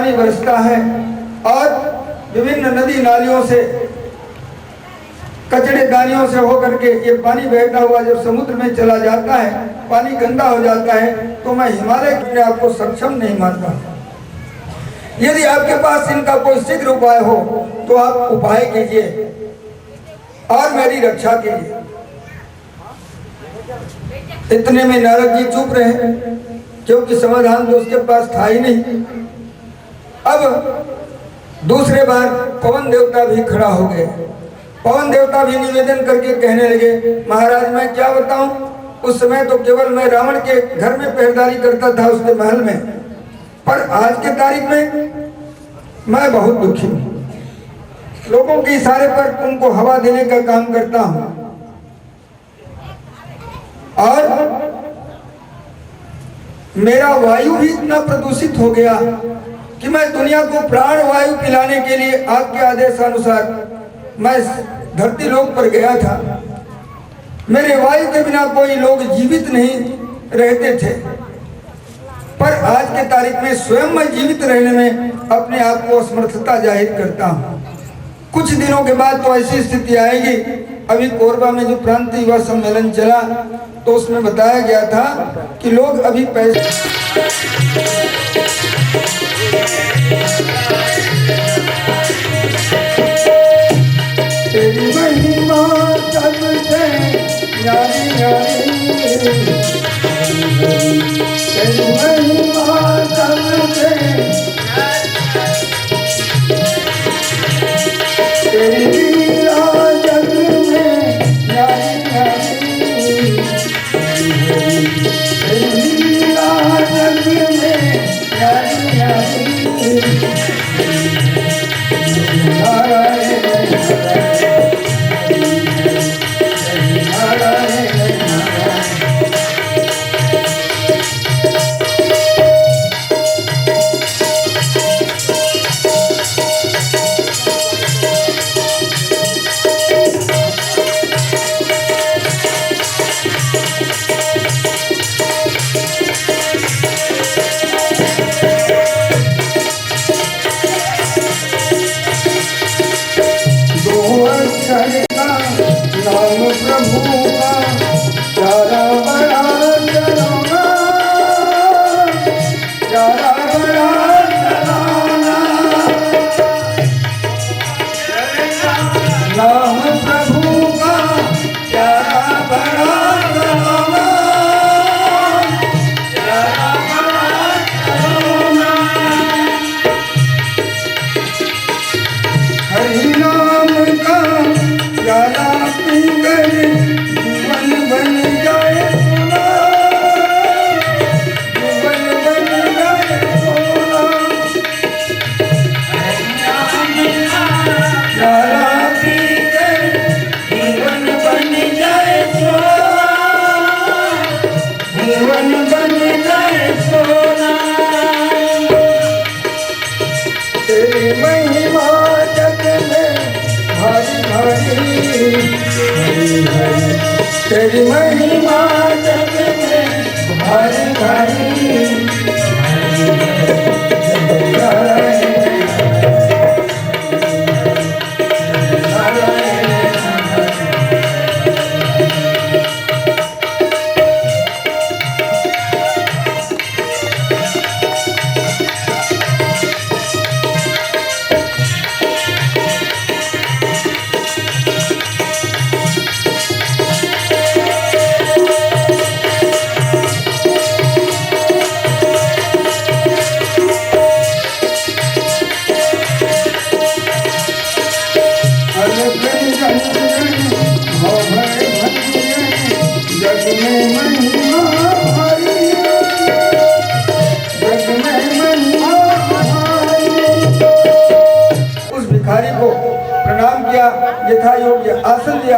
पानी बरसता है और विभिन्न नदी नालियों से कचड़े दानियों से होकर के ये पानी बहता हुआ जब समुद्र में चला जाता है, पानी गंदा हो जाता है, तो मैं हिमालय के आपको सक्षम नहीं मानता। यदि आपके पास इनका कोई शीघ्र उपाय हो तो आप उपाय कीजिए और मेरी रक्षा कीजिए। इतने में नारद जी चुप रहे, क्योंकि समाधान तो उसके पास था ही नहीं। अब दूसरे बार पवन देवता भी खड़ा हो गए। पवन देवता भी निवेदन करके कहने लगे, महाराज मैं क्या बताऊं, उस समय तो केवल मैं रावण के घर में पहरेदारी करता था, उसके महल में, पर आज के तारीख में मैं बहुत दुखी हूं। लोगों के इशारे पर उनको हवा देने का काम करता हूं और मेरा वायु भी इतना प्रदूषित हो गया कि मैं दुनिया को प्राण वायु पिलाने के लिए आपके आदेशानुसार मैं धरती लोक पर गया था। मेरे वायु के बिना कोई लोग जीवित नहीं रहते थे, पर आज के तारीख में स्वयं मैं जीवित रहने में अपने आप को असमर्थता जाहिर करता हूँ। कुछ दिनों के बाद तो ऐसी स्थिति आएगी। अभी कोरबा में जो प्रांतीय युवा सम्मेलन चला तो उसमें बताया गया था कि लोग अभी पैसे तेरी महिमा सबसे न्यारी न्यारी, तेरी महिमा सबसे तेरी लीला जग में न्यारी न्यारी, तेरी लीला जग में न्यारी न्यारी। तेरी महिमा जग में भारी भारी। प्रणाम किया, यथा योग्य आसन लिया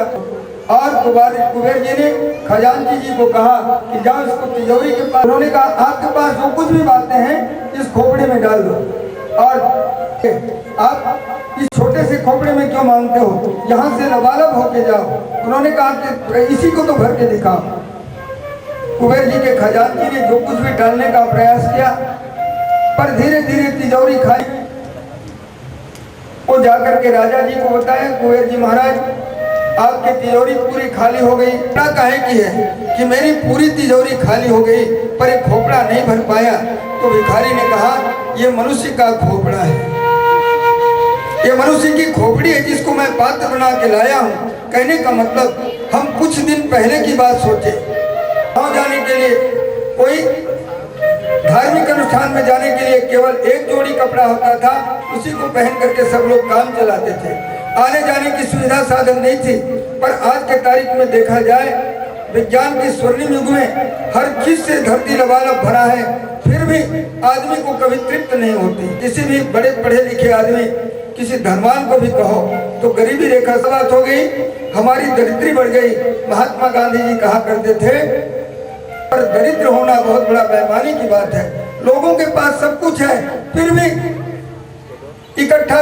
और कुबेर जी ने खजांची जी को कहा कि जाओ इसको तिजोरी के पास। उन्होंने कहा आपके पास जो कुछ भी बातें हैं इस खोपड़े में डाल दो, और आप इस छोटे से खोपड़े में क्यों मांगते हो, यहाँ से लबालब होके जाओ। उन्होंने कहा कि इसी को तो भर के दिखाओ। कुबेर जी के खजांची ने जो कुछ भी डालने का प्रयास किया पर धीरे धीरे तिजोरी खाली। वो जाकर के राजा जी को बताया, कुबेर जी महाराज आपकी तिजोरी पूरी खाली हो गई। क्या कहे की है कि मेरी पूरी तिजोरी खाली हो गई पर एक खोपड़ा नहीं भर पाया। तो भिखारी ने कहा ये मनुष्य का खोपड़ा है, ये मनुष्य की खोपड़ी है जिसको मैं पात्र बना के लाया हूँ। कहने का मतलब हम कुछ दिन पहले की बात सोचे, गाँव जाने के लिए कोई धार्मिक अनुष्ठान में जाने के लिए केवल एक जोड़ी कपड़ा होता था, उसी को पहन करके सब लोग काम चलाते थे। आने जाने की सुविधा साधन नहीं थी। पर आज के तारीख में देखा जाए विज्ञान के स्वर्णिम युग में हर चीज से धरती लबालब भरा है, फिर भी आदमी को कभी तृप्त नहीं होती। किसी भी बड़े पढ़े लिखे आदमी, किसी धनवान को भी कहो तो गरीबी रेखा से बात हो गई, हमारी दरिद्री बढ़ गई। महात्मा गांधी जी कहा करते थे पर दरिद्र होना बहुत बड़ा बेईमानी की बात है। लोगों के पास सब कुछ है फिर भी इकट्ठा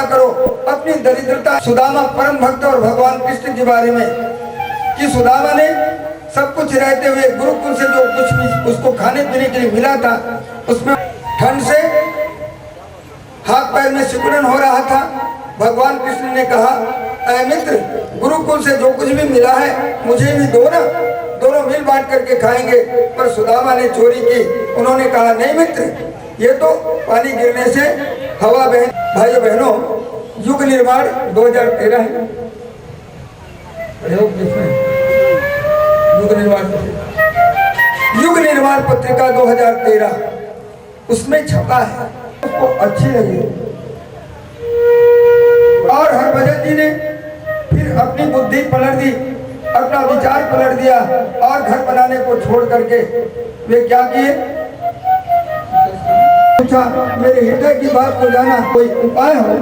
करो अपनी दरिद्रता। सुदामा परम भक्त और भगवान कृष्ण के बारे में कि सुदामा ने सब कुछ रहते हुए गुरुकुल से जो कुछ भी उसको खाने पीने के लिए मिला था, उसमें ठंड से हाथ पैर में सिकुड़न हो रहा था। भगवान कृष्ण ने कहा ऐ मित्र, गुरुकुल से जो कुछ भी मिला है मुझे भी दो ना, दोनों मिल बांट करके खाएंगे। पर सुदामा ने चोरी की। उन्होंने कहा नहीं मित्र, ये तो पानी गिरने से हवा बहन। भाइयों बहनों, युग निर्माण 2013 है। युग निर्माण पत्रिका 2013 उसमें छपा है, उसको अच्छी लगी और हरभजन जी ने फिर अपनी बुद्धि पलट दी, अपना विचार पलट दिया और घर बनाने को छोड़ करके वे क्या किए, पूछा मेरे हृदय की बात को जाना कोई उपाय हो।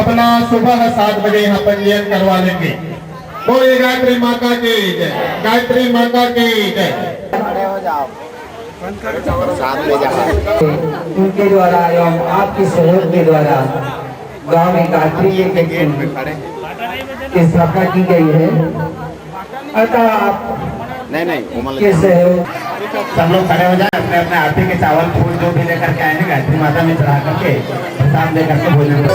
अपना सुबह 7 बजे यहाँ पंजीयन करवा लेंगे। बोलिए गायत्री माता की जय, गायत्री माता की जय। उनके द्वारा एवं आपके सहयोग के द्वारा गांव में गायत्री की स्थापना की गई है। अतः आप के सहयोग सब लोग खड़े हो जाए, अपने अपने आरती के चावल फूल जो भी लेकर के आए हैं गायत्री माता में चढ़ा करके प्रसाद लेकर के भोजन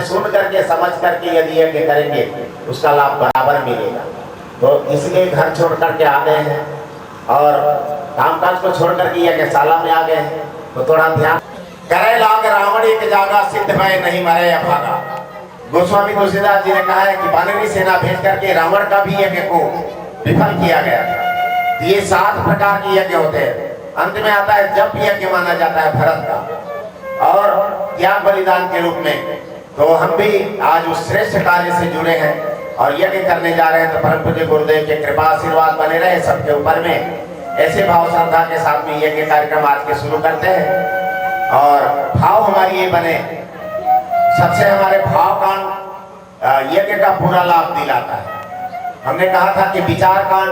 सुन करके समझ करके यदि यज्ञ करेंगे उसका लाभ बराबर मिलेगा। तो इसलिए घर छोड़ करके आ गए हैं और कामकाज को छोड़ करके यज्ञशाला में आ गए हैं। तो थोड़ा ध्यान करे लाग रावण एक जागा सिद्ध भय नहीं मरे अभागा। गोस्वामी तुलसीदास जी ने कहा है कि वानरी सेना भेज करके रावण का भी यज्ञ को विफल किया गया था। ये 7 प्रकार के यज्ञ होते हैं। अंत में आता है जप यज्ञ माना जाता है भरत का, और त्याग बलिदान के रूप में। तो हम भी आज उस श्रेष्ठ कार्य से जुड़े हैं और यज्ञ करने जा रहे हैं। तो परम पूज्य गुरुदेव के कृपा आशीर्वाद बने रहे सबके ऊपर में। ऐसे भाव श्रद्धा के साथ में यज्ञ कार्यक्रम आज के शुरू करते हैं और भाव हमारी ये बने, सबसे हमारे भाव कांड यज्ञ का पूरा लाभ दिलाता है। हमने कहा था कि विचार कांड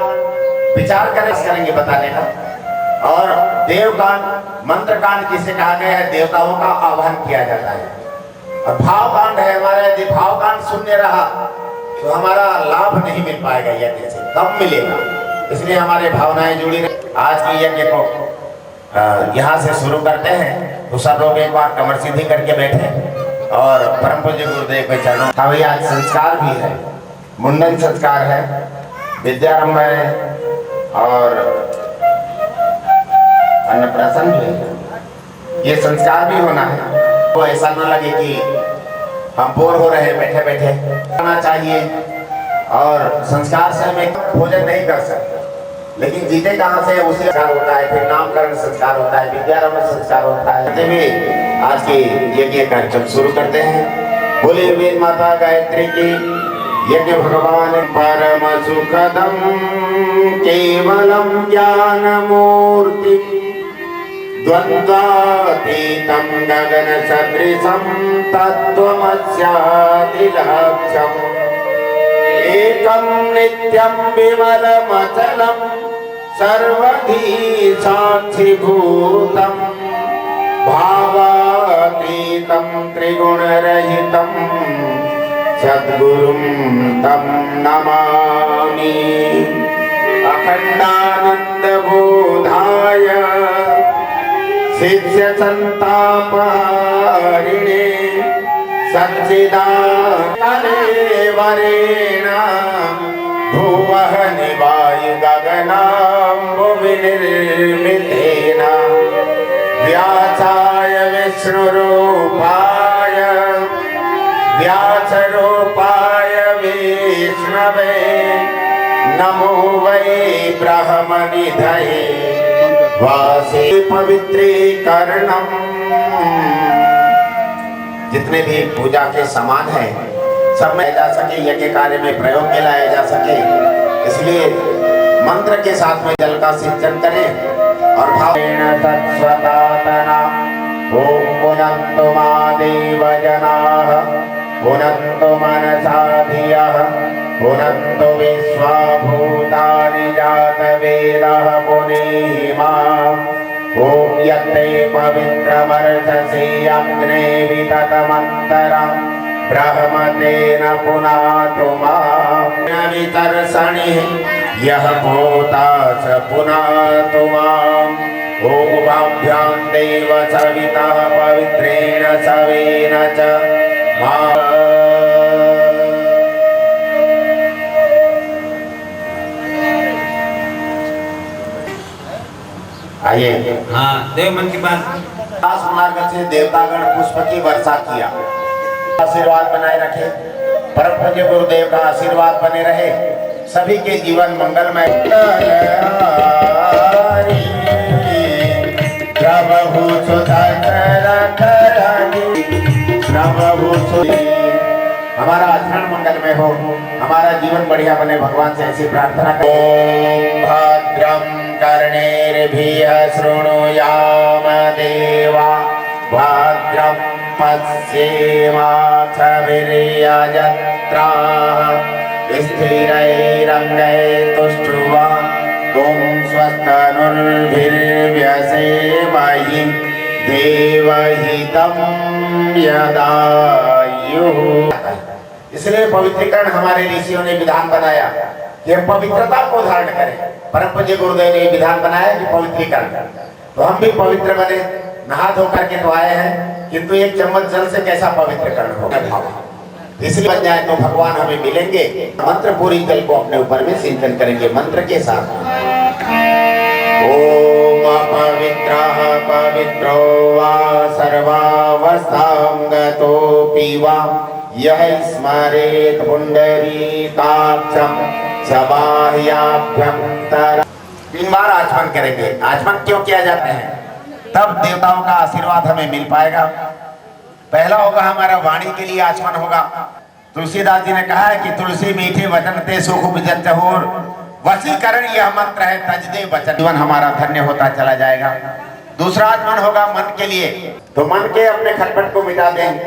विचार करेंगे बताने का, और देव कांड मंत्र कांड जिसे कहा गया है देवताओं का आह्वान किया जाता है। और भाव कांड है हमारा, यदि भाव कांड शून्य रहा तो हमारा लाभ नहीं मिल पाएगा, यज्ञ से कम मिलेगा। इसलिए हमारे भावनाएं जुड़ी रही। आज की यज्ञ को यहाँ से शुरू करते हैं। तो सब लोग एक बार कमर सीधी करके बैठे और परम पूज्य गुरुदेव के चरणों। अभी आज संस्कार भी है, मुंडन संस्कार है, विद्यारंभ है और अन्नप्राशन भी है। ये संस्कार भी होना है। तो ऐसा न लगे कि हम बोर हो रहे हैं बैठे बैठे, करना चाहिए। और संस्कार से हमें भोजन नहीं कर सकते, लेकिन जीते कहाँ से उसे संस्कार होता है, फिर नामकरण संस्कार होता है, विद्यारंभ संस्कार होता है। आज की यज्ञ कार्यक्रम शुरू करते हैं। बोले वेद माता गायत्री की। यज्ञ भगवान परम सुखदम केवलम ज्ञान मूर्ति द्वंद्वातीतं गगन सदृशं तत्त्वमस्यादिलक्ष्यम् एकं नित्यं विमलमचलं सर्वधी साक्षिभूतं भावातीतं त्रिगुणरहितं सद्गुरुं तं नमामि। अखण्डानन्दबोधाय शिष्य संतापहारिणे सच्चिदानंदेवरेण भुवः निवायु गगनाम्बुविनिर्मितेन व्यासाय विष्णुरूपाय व्यासरूपाय विष्णवे नमो वै ब्रह्मनिधये वासे पवित्रीकरणम। जितने भी पूजा के सामान हैं सब में जा सके, यज्ञ कार्य में प्रयोग में लाया जा सके, इसलिए मंत्र के साथ में जल का सिंचन करें और भावेन तत्स्वतातना ओम पुनन्तु मादेव जनाः पुनन्तु मनसा धियः पुनन्तु विश्वा भूतानि जातवेदः पुनीमा। ओम यत्ते पवित्रमर्चसे अग्ने विततमन्तरं ब्रह्मतेन पुनातु मां वितर्षणिः यः भूता स पुनातु माम्। ओम भाभ्यां देव सवितः पवित्रेण सवेन च आइए। हाँ, देव मन की बात। मार्ग से देवतागण पुष्प की वर्षा किया। आशीर्वाद बनाए रखे, परम पूज्य गुरुदेव का आशीर्वाद बने रहे, सभी के जीवन मंगलमय। प्रभु सुधाकर प्रभु हमारा आचरण मंगल में हो, हमारा जीवन बढ़िया बने, भगवान से ऐसी प्रार्थना करें। ओम भद्रम कर्णेभिः शृणुयाम देवा, भद्रम पश्येमाक्षभिर्यजत्राः, स्थिरैरङ्गैस्तुष्ट्वा ॐ स्वस्तनुर्भिर्व्यसेमहि देवहितं यदायुः। इसलिए पवित्रीकरण हमारे ऋषियों ने विधान बनाया कि हम पवित्रता को धारण करें। परम पूज्य गुरुदेव ने विधान बनाया कि पवित्रीकरण, तो हम भी पवित्र बने। नहा धो करके तो आए हैं, किंतु एक चम्मच जल से कैसा पवित्रकरण होगा भाव, इसलिए बन जाए तो भगवान हमें मिलेंगे। मंत्र पूरी जल को अपने ऊपर में सिंचन करेंगे मंत्र के साथ। ओम अपवित्रः पवित्रो वा सर्वावस्थां गतोऽपि वा यह स्मरेत् पुंडरीकाक्षं सबाह्याभ्यंतर। 3 बार आचमन करेंगे। आचमन क्यों किया जाता है? तब देवताओं का आशीर्वाद हमें मिल पाएगा। पहला होगा हमारा वाणी के लिए आचमन होगा। तुलसीदास जी ने कहा है कि तुलसी मीठे वचन ते सुख उपजत होर, वशीकरण यह मंत्र है तज दे वचन। जीवन हमारा धन्य होता चला जाएगा। दूसरा आचमन होगा मन के लिए, तो मन के अपने खटपट को मिटा दें।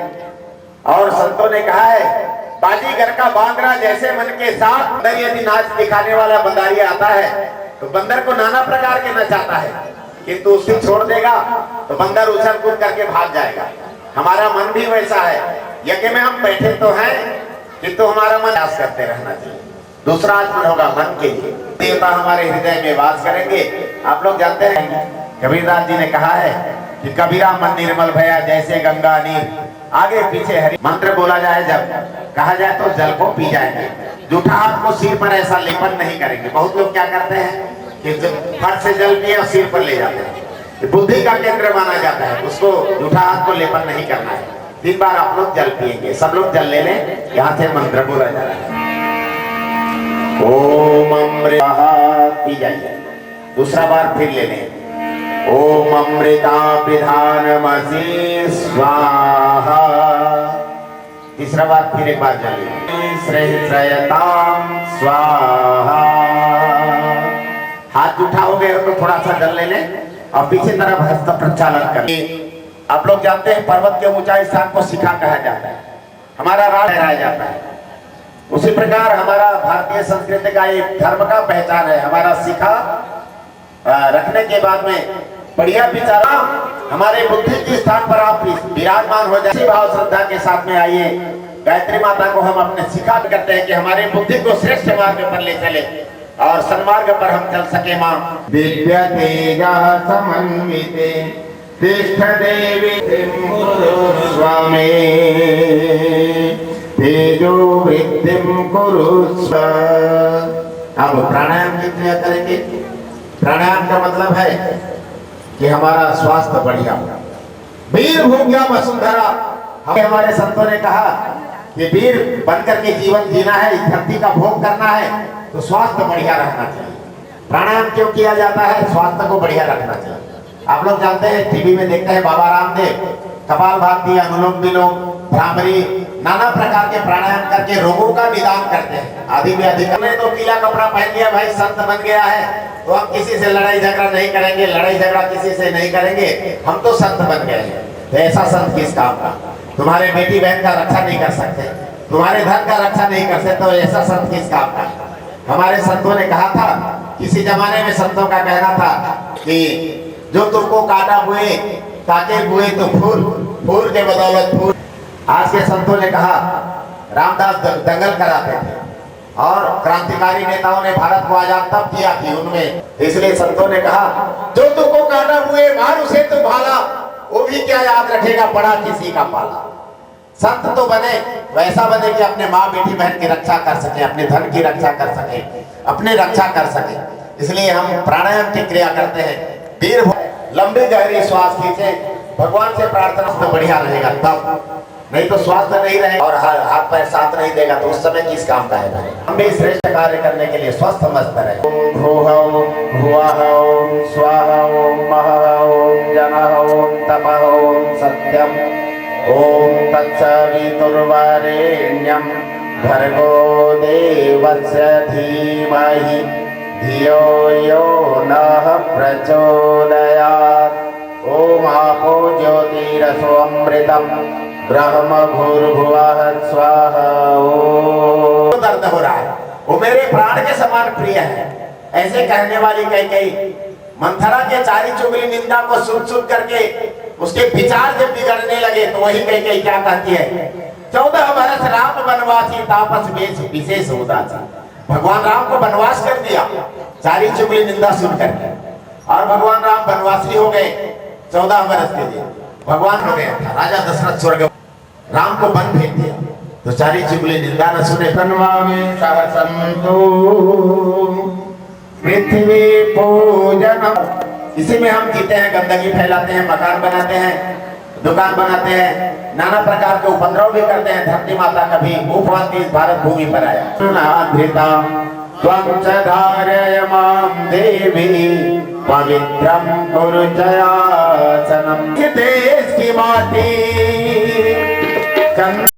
और संतों ने कहा है बाजीगर का बांदरा जैसे मन के साथ, बंदर यदि नाच दिखाने वाला बंदारी आता है तो बंदर को नाना प्रकार के नचाता है, किंतु उसे छोड़ देगा तो बंदर उछल कूद करके भाग जाएगा। हमारा मन भी वैसा है। यज्ञ में हम बैठे तो हैं, किंतु हमारा मन प्रयास करते रहना चाहिए। दूसरा आचमन होगा मन के लिए। देवता हमारे हृदय में वास करेंगे। आप लोग जानते हैं कबीरदास जी ने कहा है कि कबीरा मन निर्मल भया जैसे गंगा नीर, आगे पीछे हरि। मंत्र बोला जाए जब कहा जाए तो जल को पी जाएंगे। जूठा हाथ को सिर पर ऐसा लेपन नहीं करेंगे। बहुत लोग क्या करते हैं कि फट से जल पिए और सिर पर ले जाते हैं, बुद्धि का केंद्र माना जाता है। उसको जूठा हाथ को लेपन नहीं करना है। 3 बार आप लोग जल पिएंगे। सब लोग जल ले लें। यहाँ से मंत्र बोला जा रहा है। ओम अमृतः पी जाइए। दूसरा बार फिर ले लें। ओम अमृता पिधानमसि स्वाहा। तीसरा बार फिर एक बार जल लें। श्रेयताम स्वाहा। हाथ उठा हो गए तो थोड़ा सा जल ले लें और पीछे तरफ हस्त प्रचालन करें। आप लोग जानते हैं पर्वत के ऊंचाई स्थान को शिखा कहा जाता है। हमारा राज लहराया जाता है। उसी प्रकार हमारा भारतीय संस्कृति का एक धर्म का पहचान है। हमारा शिखा रखने के बाद में बढ़िया विचारा हमारे बुद्धि के स्थान पर आप विराजमान हो जाए। भाव श्रद्धा के साथ में आइए। गायत्री माता को हम अपने शिखा करते हैं कि हमारे बुद्धि को श्रेष्ठ मार्ग पर ले चले और सन्मार्ग पर हम चल सके। मां दिव्य तेजा समन्विते तिष्ठ देवी स्वामी तेजो वृद्धिं कुरुस्व। अब प्राणायाम की क्रिया करेंगे। प्राणायाम का मतलब है कि हमारा स्वास्थ्य बढ़िया हो। वीर भूम्या वसुंधरा। हमारे संतों ने कहा कि वीर बनकर के जीवन जीना है, इस धरती का भोग करना है, तो स्वास्थ्य बढ़िया रखना चाहिए। प्राणायाम क्यों किया जाता है? स्वास्थ्य को बढ़िया रखना चाहिए। आप लोग जानते हैं टीवी में देखते हैं बाबा रामदेव कपालभाति, अनुलोम विलोम, भ्रामरी, नाना प्रकार के प्राणायाम करके रोगों का निदान करते हैं। आदि में अधिक तो पीला कपड़ा पहन लिया, भाई संत बन गया है, तो हम किसी से लड़ाई झगड़ा नहीं करेंगे, लड़ाई झगड़ा किसी से नहीं करेंगे, हम तो संत बन गए हैं। तो ऐसा संत किस काम का? तुम्हारे बेटी बहन का रक्षा नहीं कर सकते, तुम्हारे धन का रक्षा नहीं कर सकते, तो ऐसा संत किस काम का? हमारे संतों ने कहा था, किसी जमाने में संतों का कहना था कि जो तुमको काटा हुए काटे हुए तो फूल, फूल के बदौलत फूल। आज के संतों ने कहा, रामदास दंगल कराते थे और क्रांतिकारी नेताओं ने भारत को आजाद तब किया कि उनमें, इसलिए संतों ने कहा जो तुमको काटा हुए मार उसे तो भाला, वो भी क्या याद रखेगा पड़ा किसी का पाला। संत तो बने, वैसा बने कि अपने माँ बेटी बहन की रक्षा कर सके, अपने धन की रक्षा कर सके, अपनी रक्षा कर सके। इसलिए हम प्राणायाम की क्रिया करते हैं। वीर लंबी गहरी श्वास खींचे, भगवान से प्रार्थना तो बढ़िया रहेगा, तब नहीं तो स्वास्थ्य नहीं रहेगा और हाथ पैर साथ नहीं देगा तो उस समय किस काम का है? हम भी श्रेष्ठ कार्य करने के लिए स्वस्थ मस्त रहे। ओम भूः भुवः ओम स्वाहा ओम महः ओम जनः ओम तपः ओम सत्यम ओम तत्सवितुर्वरेण्यं भर्गो देवस्य धीमहि धियो यो नः प्रचोदयात्। ओम आपो ज्योतिरसो अमृतम ब्रह्म भूर्भुवः स्वाहा। ओम दर्द हो रहा है, वो मेरे प्राण के समान प्रिय है, ऐसे कहने वाली कई मंथरा के चारी चुगली निंदा को सुन करके उसके विचार जब बिगड़ने लगे तो वही कई क्या कहती है, 14 वर्ष राम वनवासी तापस वेश विशेष उदासी। भगवान राम को वनवास कर दिया चारी चुगली निंदा सुन करके, और भगवान राम वनवासी हो गए 14 वर्ष के लिए। भगवान हो गया था, राजा दशरथ स्वर्ग राम को वन भेज दिया, तो चारी चुगली निंदा न सुने। तन्वा में सहसंतो पृथ्वी पूजन, इसी में हम जीते हैं, गंदगी फैलाते हैं, मकान बनाते हैं, दुकान बनाते हैं, नाना प्रकार के उपद्रव भी करते हैं। धरती माता कभी उपवंती भारत भूमि पर आया। धृता त्वं च धारय मां देवी पवित्रं कुरु जयासनम। देश की माटी